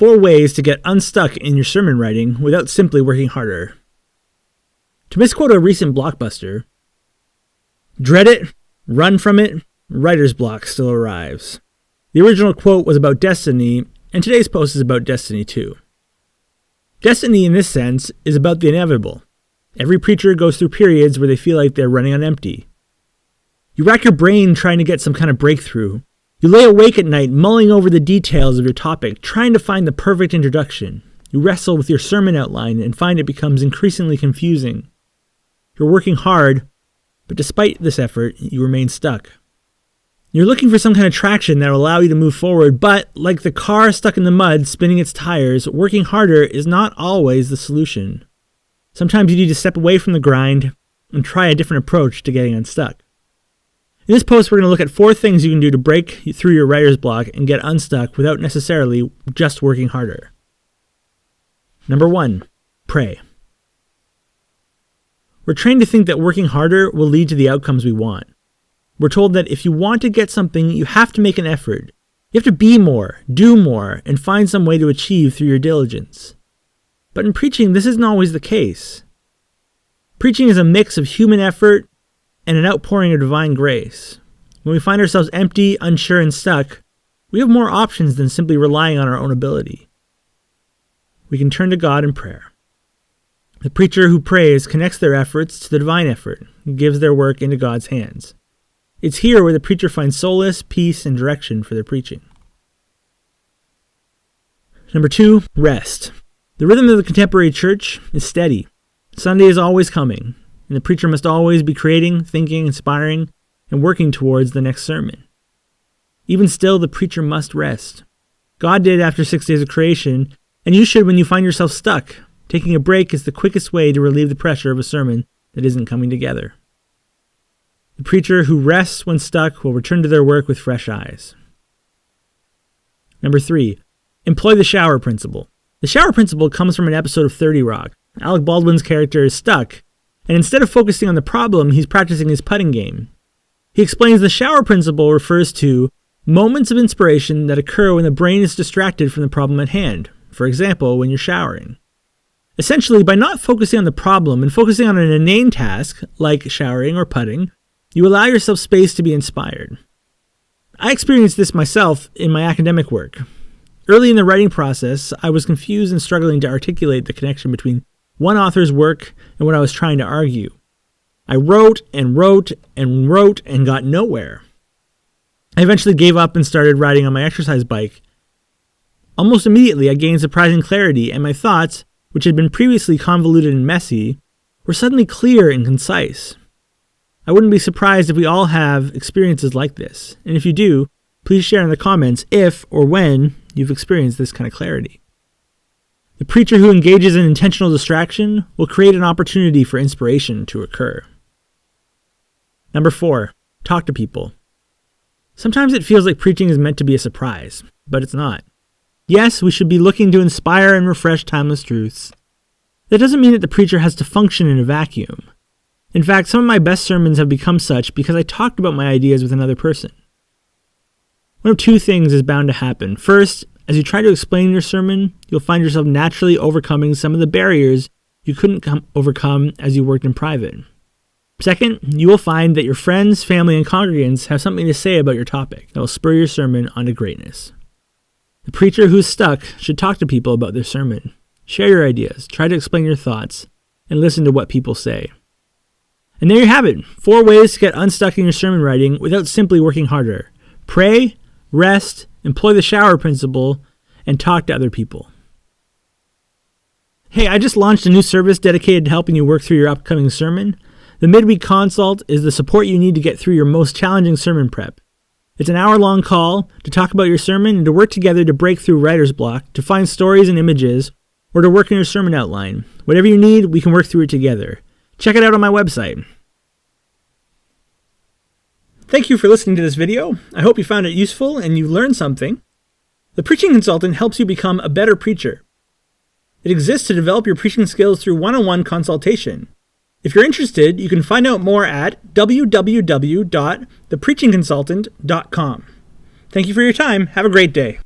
4 ways to get unstuck in your sermon writing without simply working harder. To misquote a recent blockbuster, dread it, run from it, writer's block still arrives. The original quote was about destiny, and today's post is about destiny too. Destiny in this sense is about the inevitable. Every preacher goes through periods where they feel like they're running on empty. You rack your brain trying to get some kind of breakthrough. You lay awake at night mulling over the details of your topic, trying to find the perfect introduction. You wrestle with your sermon outline and find it becomes increasingly confusing. You're working hard, but despite this effort, you remain stuck. You're looking for some kind of traction that will allow you to move forward, but like the car stuck in the mud spinning its tires, working harder is not always the solution. Sometimes you need to step away from the grind and try a different approach to getting unstuck. In this post, we're going to look at 4 things you can do to break through your writer's block and get unstuck without necessarily just working harder. Number 1, pray. We're trained to think that working harder will lead to the outcomes we want. We're told that if you want to get something, you have to make an effort. You have to be more, do more, and find some way to achieve through your diligence. But in preaching, this isn't always the case. Preaching is a mix of human effort and an outpouring of divine grace. When we find ourselves empty, unsure, and stuck, we have more options than simply relying on our own ability. We can turn to God in prayer. The preacher who prays connects their efforts to the divine effort and gives their work into God's hands. It's here where the preacher finds solace, peace, and direction for their preaching. Number 2, rest. The rhythm of the contemporary church is steady. Sunday is always coming, and the preacher must always be creating, thinking, inspiring, and working towards the next sermon. Even still, the preacher must rest. God did after 6 days of creation, and you should when you find yourself stuck. Taking a break is the quickest way to relieve the pressure of a sermon that isn't coming together. The preacher who rests when stuck will return to their work with fresh eyes. Number 3, employ the shower principle. The shower principle comes from an episode of 30 Rock. Alec Baldwin's character is stuck, and instead of focusing on the problem, he's practicing his putting game. He explains the shower principle refers to moments of inspiration that occur when the brain is distracted from the problem at hand. For example, when you're showering. Essentially, by not focusing on the problem and focusing on an inane task, like showering or putting, you allow yourself space to be inspired. I experienced this myself in my academic work. Early in the writing process, I was confused and struggling to articulate the connection between one author's work and what I was trying to argue. I wrote and wrote and wrote and got nowhere. I eventually gave up and started riding on my exercise bike. Almost immediately, I gained surprising clarity, and my thoughts, which had been previously convoluted and messy, were suddenly clear and concise. I wouldn't be surprised if we all have experiences like this, and if you do, please share in the comments if or when you've experienced this kind of clarity. The preacher who engages in intentional distraction will create an opportunity for inspiration to occur. Number 4, talk to people. Sometimes it feels like preaching is meant to be a surprise, but it's not. Yes, we should be looking to inspire and refresh timeless truths. That doesn't mean that the preacher has to function in a vacuum. In fact, some of my best sermons have become such because I talked about my ideas with another person. One of 2 things is bound to happen. First, as you try to explain your sermon, you'll find yourself naturally overcoming some of the barriers you couldn't overcome as you worked in private. Second, you will find that your friends, family, and congregants have something to say about your topic that will spur your sermon onto greatness. The preacher who's stuck should talk to people about their sermon. Share your ideas, try to explain your thoughts, and listen to what people say. And there you have it, 4 ways to get unstuck in your sermon writing without simply working harder. Pray, rest, employ the shower principle, and talk to other people. Hey, I just launched a new service dedicated to helping you work through your upcoming sermon. The Midweek Consult is the support you need to get through your most challenging sermon prep. It's an hour-long call to talk about your sermon and to work together to break through writer's block, to find stories and images, or to work on your sermon outline. Whatever you need, we can work through it together. Check it out on my website. Thank you for listening to this video. I hope you found it useful and you learned something. The Preaching Consultant helps you become a better preacher. It exists to develop your preaching skills through one-on-one consultation. If you're interested, you can find out more at www.thepreachingconsultant.com. Thank you for your time. Have a great day.